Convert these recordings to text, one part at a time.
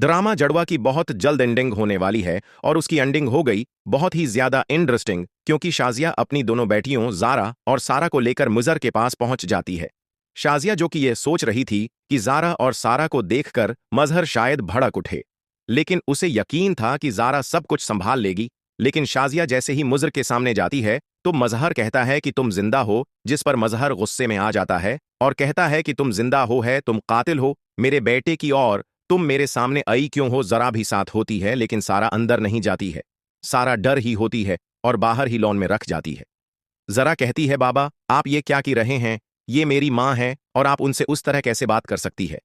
Drama जड़वा की बहुत जल्द एंडिंग होने वाली है और उसकी एंडिंग हो गई बहुत ही ज्यादा इंटरेस्टिंग, क्योंकि शाजिया अपनी दोनों बेटियों ज़ारा और सारा को लेकर मुजर के पास पहुंच जाती है। शाजिया जो कि यह सोच रही थी कि ज़ारा और सारा को देखकर मजहर शायद भड़क उठे, लेकिन उसे यकीन था कि ज़ारा सब कुछ संभाल लेगी। लेकिन शाजिया जैसे ही मुजर के सामने जाती है तो मजहर कहता है कि तुम जिंदा हो, जिस पर मजहर गुस्से में आ जाता है और कहता है कि तुम जिंदा हो है, तुम कातिल हो मेरे बेटे की, और तुम मेरे सामने आई क्यों हो। जरा भी साथ होती है लेकिन सारा अंदर नहीं जाती है। सारा डर ही होती है और बाहर ही लॉन में रख जाती है। जरा कहती है, बाबा आप ये क्या की रहे हैं, ये मेरी माँ है और आप उनसे उस तरह कैसे बात कर सकती है।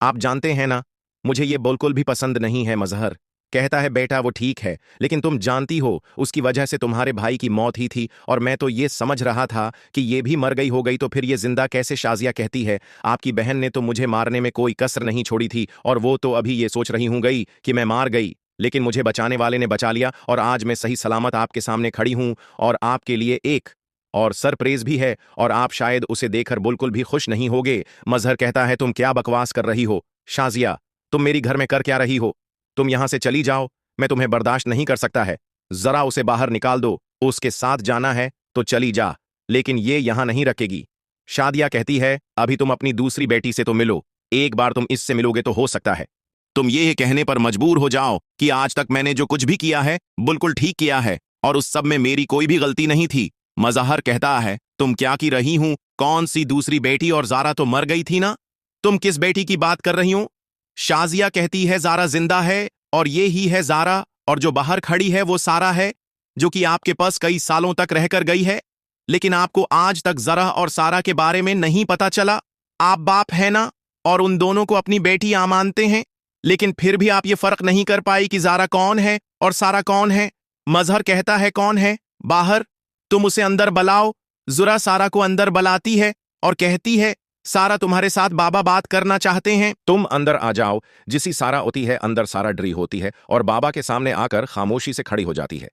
आप जानते हैं ना, मुझे ये बिल्कुल भी पसंद नहीं है। मजहर कहता है, बेटा वो ठीक है, लेकिन तुम जानती हो उसकी वजह से तुम्हारे भाई की मौत ही थी और मैं तो ये समझ रहा था कि ये भी मर गई हो गई तो फिर ये जिंदा कैसे। शाजिया कहती है, आपकी बहन ने तो मुझे मारने में कोई कसर नहीं छोड़ी थी और वो तो अभी ये सोच रही हूं गई कि मैं मार गई, लेकिन मुझे बचाने वाले ने बचा लिया और आज मैं सही सलामत आपके सामने खड़ी हूं और आपके लिए एक और सरप्राइज भी है और आप शायद उसे देखकर बिल्कुल भी खुश नहीं होगे। मजहर कहता है, तुम क्या बकवास कर रही हो शाजिया, तुम मेरी घर में कर क्या रही हो, तुम यहां से चली जाओ, मैं तुम्हें बर्दाश्त नहीं कर सकता है, जरा उसे बाहर निकाल दो, उसके साथ जाना है तो चली जा, लेकिन ये यहां नहीं रखेगी। शादिया कहती है, अभी तुम अपनी दूसरी बेटी से तो मिलो, एक बार तुम इससे मिलोगे तो हो सकता है तुम ये कहने पर मजबूर हो जाओ कि आज तक मैंने जो कुछ भी किया है बिल्कुल ठीक किया है और उस सब में मेरी कोई भी गलती नहीं थी। मजहर कहता है, तुम क्या की रही हूं, कौन सी दूसरी बेटी, और ज़ारा तो मर गई थी ना, तुम किस बेटी की बात कर रही हो। शाजिया कहती है, ज़ारा जिंदा है और ये ही है ज़ारा, और जो बाहर खड़ी है वो सारा है जो कि आपके पास कई सालों तक रहकर गई है, लेकिन आपको आज तक ज़रा और सारा के बारे में नहीं पता चला। आप बाप है ना और उन दोनों को अपनी बेटी मानते हैं, लेकिन फिर भी आप ये फर्क नहीं कर पाई कि ज़ारा कौन है और सारा कौन है। मजहर कहता है, कौन है बाहर, तुम उसे अंदर बुलाओ। ज़ुरा सारा को अंदर बुलाती है और कहती है, सारा तुम्हारे साथ बाबा बात करना चाहते हैं, तुम अंदर आ जाओ। जिसी सारा होती है अंदर सारा डरी होती है और बाबा के सामने आकर खामोशी से खड़ी हो जाती है।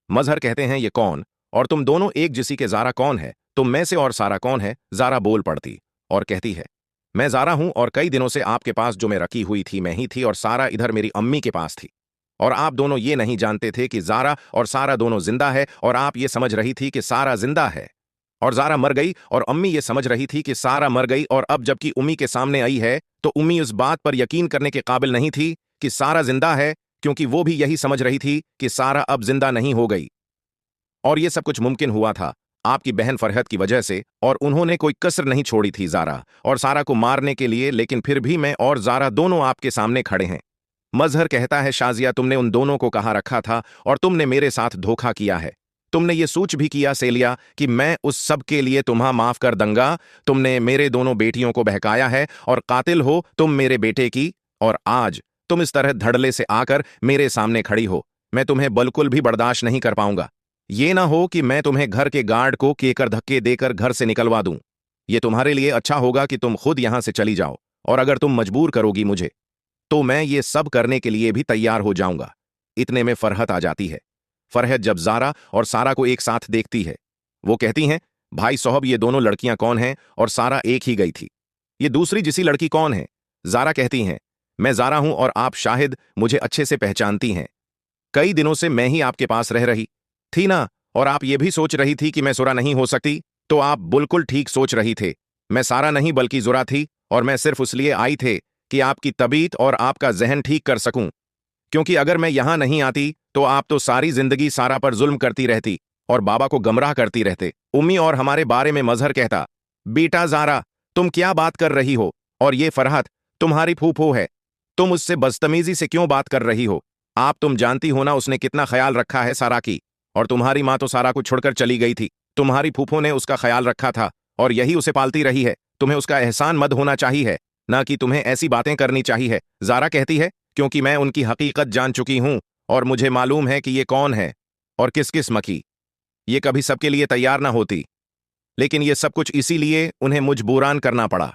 मजहर कहते हैं, ये कौन, और तुम दोनों एक जिसी के, ज़ारा कौन है, तुम में से और सारा कौन है। ज़ारा बोल पड़ती और कहती है, मैं ज़ारा हूं और कई दिनों से आपके पास जो मैं रखी हुई थी मैं ही थी और सारा इधर मेरी अम्मी के पास थी और आप दोनों ये नहीं जानते थे कि ज़ारा और सारा दोनों जिंदा है और आप ये समझ रही थी कि सारा जिंदा है और ज़ारा मर गई और अम्मी ये समझ रही थी कि सारा मर गई, और अब जबकि उम्मी के सामने आई है तो उम्मी उस बात पर यकीन करने के काबिल नहीं थी कि सारा जिंदा है, क्योंकि वो भी यही समझ रही थी कि सारा अब जिंदा नहीं हो गई। और ये सब कुछ मुमकिन हुआ था आपकी बहन फरहत की वजह से, और उन्होंने कोई कसर नहीं छोड़ी थी ज़ारा और सारा को मारने के लिए, लेकिन फिर भी मैं और ज़ारा दोनों आपके सामने खड़े हैं। मजहर कहता है, शाजिया तुमने उन दोनों को कहाँ रखा था और तुमने मेरे साथ धोखा किया है। तुमने ये सोच भी किया सेलिया कि मैं उस सब के लिए तुम्हां माफ कर दूंगा। तुमने मेरे दोनों बेटियों को बहकाया है और कातिल हो तुम मेरे बेटे की, और आज तुम इस तरह धड़ल्ले से आकर मेरे सामने खड़ी हो। मैं तुम्हें बिल्कुल भी बर्दाश्त नहीं कर पाऊंगा। ये ना हो कि मैं तुम्हें घर के गार्ड को केकर धक्के देकर घर से निकलवा दूं। ये तुम्हारे लिए अच्छा होगा कि तुम खुद यहां से चली जाओ, और अगर तुम मजबूर करोगी मुझे तो मैं ये सब करने के लिए भी तैयार हो जाऊंगा। इतने में फरहत आ जाती है। फरहत जब ज़ारा और सारा को एक साथ देखती है वो कहती हैं, भाई साहब ये दोनों लड़कियां कौन हैं, और सारा एक ही गई थी, ये दूसरी जिसी लड़की कौन है। ज़ारा कहती हैं, मैं ज़ारा हूं और आप शाहिद मुझे अच्छे से पहचानती हैं, कई दिनों से मैं ही आपके पास रह रही थी ना, और आप ये भी सोच रही थी कि मैं ज़ुरा नहीं हो सकती, तो आप बिल्कुल ठीक सोच रही थे। मैं सारा नहीं बल्कि ज़ुरा थी, और मैं सिर्फ इसलिए आई थे कि आपकी तबीयत और आपका जहन ठीक कर सकूं, क्योंकि अगर मैं यहां नहीं आती तो आप तो सारी जिंदगी सारा पर जुल्म करती रहती और बाबा को गमराह करती रहते, उम्मी और हमारे बारे में। मजहर कहता, बेटा ज़ारा तुम क्या बात कर रही हो, और ये फरहत तुम्हारी फूफो है, तुम उससे बदतमीजी से क्यों बात कर रही हो। आप तुम जानती हो ना उसने कितना ख्याल रखा है सारा की, और तुम्हारी माँ तो सारा को छोड़कर चली गई थी, तुम्हारी फूफो ने उसका ख्याल रखा था और यही उसे पालती रही है। तुम्हें उसका एहसान मद होना चाहिए, ना कि तुम्हें ऐसी बातें करनी चाहिए। ज़ारा कहती है, क्योंकि मैं उनकी हकीकत जान चुकी हूं और मुझे मालूम है कि ये कौन है और किस किस्म की। ये कभी सबके लिए तैयार ना होती, लेकिन ये सब कुछ इसीलिए उन्हें मजबूरान करना पड़ा,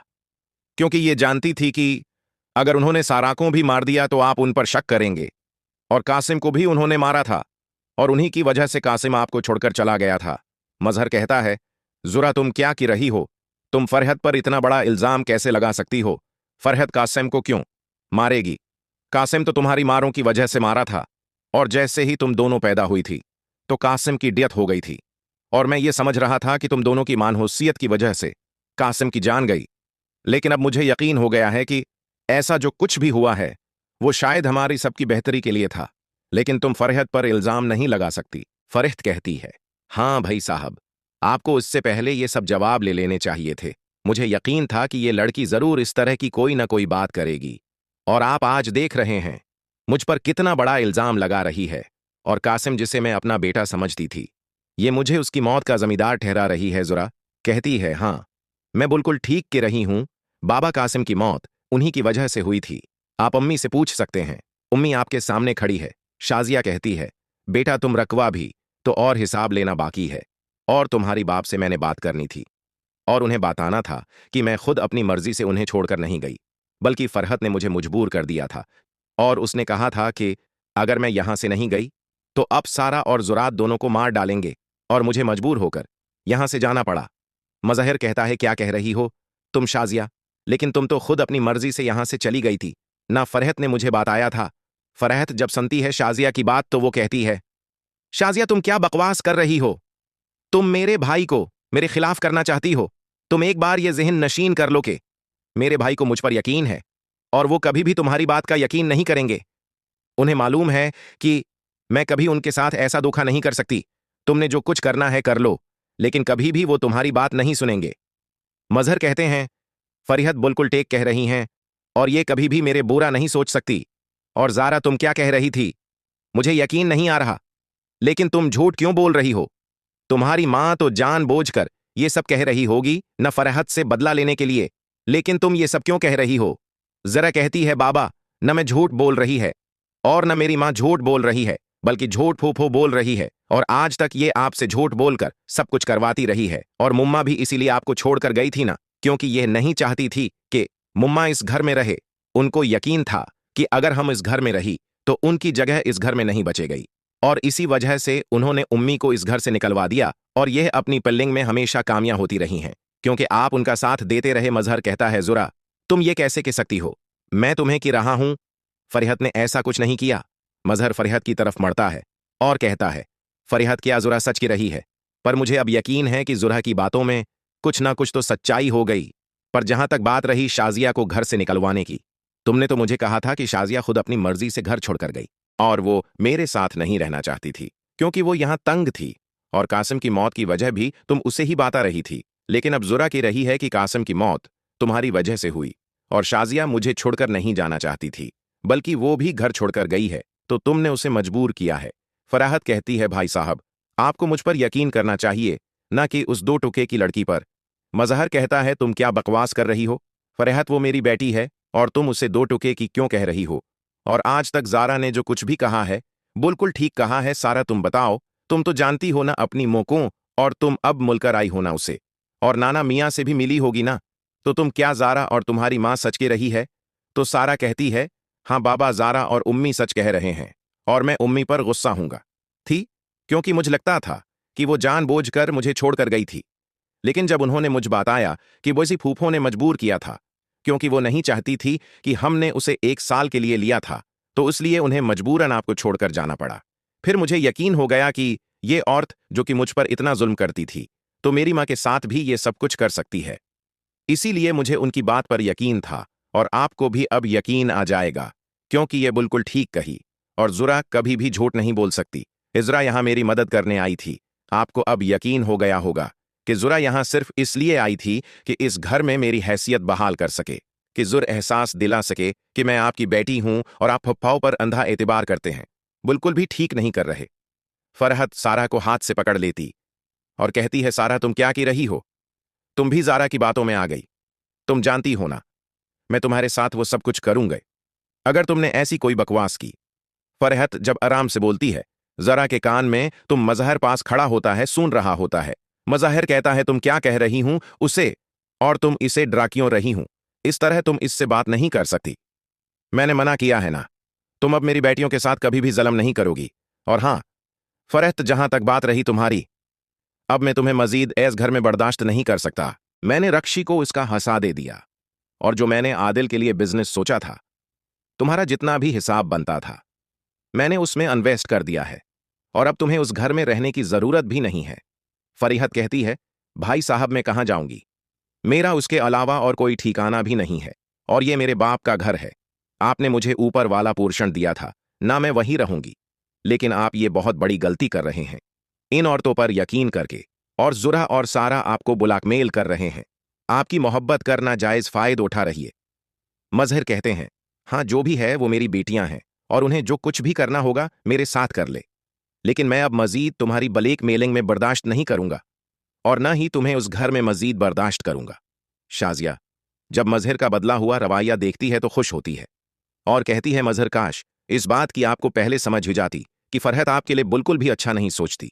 क्योंकि ये जानती थी कि अगर उन्होंने सारा को भी मार दिया तो आप उन पर शक करेंगे, और कासिम को भी उन्होंने मारा था और उन्हीं की वजह से कासिम आपको छोड़कर चला गया था। मजहर कहता है, ज़ुरा तुम क्या की रही हो, तुम फरहत पर इतना बड़ा इल्जाम कैसे लगा सकती हो। फरहत कासिम को क्यों मारेगी, कासिम तो तुम्हारी मारों की वजह से मारा था, और जैसे ही तुम दोनों पैदा हुई थी तो कासिम की डेथ हो गई थी, और मैं ये समझ रहा था कि तुम दोनों की मानहूसियत की वजह से कासिम की जान गई। लेकिन अब मुझे यकीन हो गया है कि ऐसा जो कुछ भी हुआ है वो शायद हमारी सबकी बेहतरी के लिए था। लेकिन तुम फरहत पर इल्जाम नहीं लगा सकती। फरहत कहती है, हाँ भाई साहब, आपको इससे पहले ये सब जवाब ले लेने चाहिए थे। मुझे यकीन था कि ये लड़की जरूर इस तरह की कोई ना कोई बात करेगी, और आप आज देख रहे हैं मुझ पर कितना बड़ा इल्जाम लगा रही है। और कासिम, जिसे मैं अपना बेटा समझती थी, ये मुझे उसकी मौत का जमींदार ठहरा रही है। जुरा कहती है, हाँ, मैं बिल्कुल ठीक कह रही हूं। बाबा कासिम की मौत उन्हीं की वजह से हुई थी। आप अम्मी से पूछ सकते हैं, उम्मी आपके सामने खड़ी है। शाजिया कहती है, बेटा तुम रकवा भी तो और हिसाब लेना बाकी है, और तुम्हारी बाप से मैंने बात करनी थी और उन्हें बताना था कि मैं खुद अपनी मर्जी से उन्हें छोड़कर नहीं गई, बल्कि फरहत ने मुझे मजबूर कर दिया था। और उसने कहा था कि अगर मैं यहां से नहीं गई तो अब सारा और जुरात दोनों को मार डालेंगे, और मुझे मजबूर होकर यहां से जाना पड़ा। मजहर कहता है, क्या कह रही हो तुम शाजिया? लेकिन तुम तो खुद अपनी मर्जी से यहां से चली गई थी ना। फरहत ने मुझे बताया था। फरहत जब सुनती है शाजिया की बात तो वो कहती है, शाजिया तुम क्या बकवास कर रही हो? तुम मेरे भाई को मेरे खिलाफ करना चाहती हो? तुम एक बार ये जहन नशीन कर लो कि मेरे भाई को मुझ पर यकीन है, और वो कभी भी तुम्हारी बात का यकीन नहीं करेंगे। उन्हें मालूम है कि मैं कभी उनके साथ ऐसा धोखा नहीं कर सकती। तुमने जो कुछ करना है कर लो, लेकिन कभी भी वो तुम्हारी बात नहीं सुनेंगे। मजहर कहते हैं, फरीहत बिल्कुल टेक कह रही हैं, और ये कभी भी मेरे बुरा नहीं सोच सकती। और जारा तुम क्या कह रही थी? मुझे यकीन नहीं आ रहा, लेकिन तुम झूठ क्यों बोल रही हो? तुम्हारी मां तो जानबूझकर ये सब कह रही होगी न फरहत से बदला लेने के लिए, लेकिन तुम ये सब क्यों कह रही हो? जरा कहती है, बाबा न मैं झूठ बोल रही है और न मेरी मां झूठ बोल रही है, बल्कि झूठ फूफो बोल रही है, और आज तक ये आपसे झूठ बोलकर सब कुछ करवाती रही है। और मुम्मा भी इसीलिए आपको छोड़कर गई थी ना, क्योंकि यह नहीं चाहती थी कि मुम्मा इस घर में रहे। उनको यकीन था कि अगर हम इस घर में रही तो उनकी जगह इस घर में नहीं बचेगी, और इसी वजह से उन्होंने उम्मी को इस घर से निकलवा दिया, और यह अपनी पिल्लिंग में हमेशा कामयाब होती रही हैं क्योंकि आप उनका साथ देते रहे। मजहर कहता है, जुरा तुम ये कैसे कह सकती हो? मैं तुम्हें की रहा हूं। फरीहत ने ऐसा कुछ नहीं किया। मजहर फरीहत की तरफ मड़ता है और कहता है, फरीहत क्या जुरा सच की रही है? पर मुझे अब यकीन है कि जुरा की बातों में कुछ ना कुछ तो सच्चाई हो गई। पर जहां तक बात रही शाजिया को घर से निकलवाने की, तुमने तो मुझे कहा था कि शाजिया खुद अपनी मर्जी से घर छोड़कर गई, और वो मेरे साथ नहीं रहना चाहती थी क्योंकि वो यहां तंग थी, और कासिम की मौत की वजह भी तुम उसे ही बता रही थी। लेकिन अब जुरा की रही है कि कासिम की मौत तुम्हारी वजह से हुई, और शाजिया मुझे छोड़कर नहीं जाना चाहती थी, बल्कि वो भी घर छोड़कर गई है तो तुमने उसे मजबूर किया है। फराहत कहती है, भाई साहब आपको मुझ पर यकीन करना चाहिए, ना कि उस दो टुके की लड़की पर। मजहर कहता है, तुम क्या बकवास कर रही हो? फराहत वो मेरी बेटी है, और तुम उसे दो टुके की क्यों कह रही हो? और आज तक जारा ने जो कुछ भी कहा है बिल्कुल ठीक कहा है। सारा तुम बताओ, तुम तो जानती हो ना अपनी मोकों, और तुम अब मुलकर आई हो ना उसे, और नाना मियाँ से भी मिली होगी ना, तो तुम क्या जारा और तुम्हारी माँ सच कह रही है? तो सारा कहती है, हाँ बाबा, जारा और उम्मी सच कह रहे हैं, और मैं उम्मी पर गुस्सा हूंगा थी क्योंकि मुझे लगता था कि वो जानबूझकर मुझे छोड़कर गई थी। लेकिन जब उन्होंने मुझ बताया कि वो इसी फूफों ने मजबूर किया था, क्योंकि वो नहीं चाहती थी कि हमने उसे 1 साल के लिए लिया था, तो इसलिए उन्हें मजबूरन आपको छोड़कर जाना पड़ा। फिर मुझे यकीन हो गया कि ये औरत जो कि मुझ पर इतना जुल्म करती थी, तो मेरी माँ के साथ भी ये सब कुछ कर सकती है। इसीलिए मुझे उनकी बात पर यकीन था, और आपको भी अब यकीन आ जाएगा, क्योंकि ये बिल्कुल ठीक कही, और जुरा कभी भी झूठ नहीं बोल सकती। इजरा यहां मेरी मदद करने आई थी। आपको अब यकीन हो गया होगा कि जुरा यहां सिर्फ इसलिए आई थी कि इस घर में मेरी हैसियत बहाल कर सके, कि जुर एहसास दिला सके कि मैं आपकी बेटी हूं और आप फप्पाओं पर अंधा एतबार करते हैं। बिल्कुल भी ठीक नहीं कर रहे। फरहत सारा को हाथ से पकड़ लेती और कहती है, सारा तुम क्या की रही हो? तुम भी जारा की बातों में आ गई। तुम जानती हो ना, मैं तुम्हारे साथ वो सब कुछ करूंगा अगर तुमने ऐसी कोई बकवास की। फरहत जब आराम से बोलती है, जरा के कान में तुम मजहर पास खड़ा होता है, सुन रहा होता है। मजहर कहता है, तुम क्या कह रही हूं उसे, और तुम इसे डरा क्यों रही हूं? इस तरह तुम इससे बात नहीं कर सकती। मैंने मना किया है ना। तुम अब मेरी बेटियों के साथ कभी भी जल्म नहीं करोगी। और हां फरहत, जहां तक बात रही तुम्हारी, अब मैं तुम्हें मजीद ऐस घर में बर्दाश्त नहीं कर सकता। मैंने रक्षी को इसका हंसा दे दिया, और जो मैंने आदिल के लिए बिजनेस सोचा था तुम्हारा जितना भी हिसाब बनता था मैंने उसमें इन्वेस्ट कर दिया है और अब तुम्हें उस घर में रहने की जरूरत भी नहीं है। फरीहत कहती है, भाई साहब मैं कहाँ जाऊंगी? मेरा उसके अलावा और कोई ठिकाना भी नहीं है और ये मेरे बाप का घर है। आपने मुझे ऊपर वाला पोर्शन दिया था, ना मैं वहीं रहूंगी। लेकिन आप ये बहुत बड़ी गलती कर रहे हैं इन औरतों पर यकीन करके, और जुरा और सारा आपको ब्लैकमेल कर रहे हैं। आपकी मोहब्बत करना जायज फायदा उठा रही है। मजहर कहते हैं, हाँ जो भी है वो मेरी बेटियां हैं और उन्हें जो कुछ भी करना होगा मेरे साथ कर ले, लेकिन मैं अब मजीद तुम्हारी ब्लैक मेलिंग में बर्दाश्त नहीं करूंगा और न ही तुम्हें उस घर में मजीद बर्दाश्त करूंगा। शाजिया जब मजहर का बदला हुआ रवैया देखती है तो खुश होती है और कहती है, मजहर काश इस बात की आपको पहले समझ ही जाती कि फरहत आपके लिए बिल्कुल भी अच्छा नहीं सोचती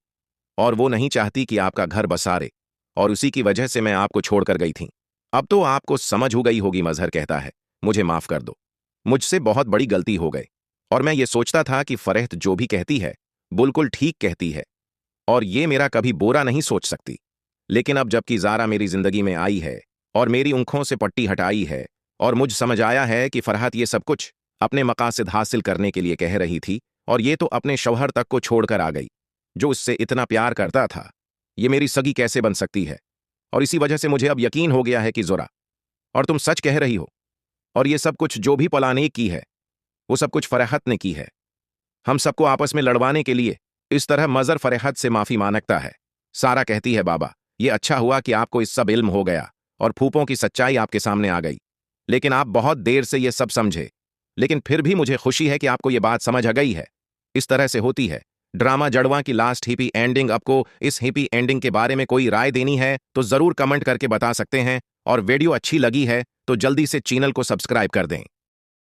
और वो नहीं चाहती कि आपका घर बसारे, और उसी की वजह से मैं आपको छोड़कर गई थी। अब तो आपको समझ हो गई होगी। मजहर कहता है, मुझे माफ कर दो, मुझसे बहुत बड़ी गलती हो गई और मैं ये सोचता था कि फरहत जो भी कहती है बिल्कुल ठीक कहती है और ये मेरा कभी बुरा नहीं सोच सकती। लेकिन अब जबकि ज़ारा मेरी जिंदगी में आई है और मेरी आंखों से पट्टी हटाई है और मुझ समझ आया है कि फरहत ये सब कुछ अपने मकासद हासिल करने के लिए कह रही थी और ये तो अपने शौहर तक को छोड़कर आ गई जो उससे इतना प्यार करता था। ये मेरी सगी कैसे बन सकती है? और इसी वजह से मुझे अब यकीन हो गया है कि ज़ुरा और तुम सच कह रही हो और ये सब कुछ जो भी पलाने की है वो सब कुछ फरहत ने की है। हम सबको आपस में लड़वाने के लिए इस तरह मजहर फरहत से माफी मांगता है। सारा कहती है, बाबा ये अच्छा हुआ कि आपको इस सब इल्म हो गया और फूफों की सच्चाई आपके सामने आ गई, लेकिन आप बहुत देर से ये सब समझे। लेकिन फिर भी मुझे खुशी है कि आपको ये बात समझ आ गई है। इस तरह से होती है ड्रामा जड़वा की लास्ट हिपी एंडिंग। आपको इस हिपी एंडिंग के बारे में कोई राय देनी है तो जरूर कमेंट करके बता सकते हैं और वीडियो अच्छी लगी है तो जल्दी से चैनल को सब्सक्राइब कर दें।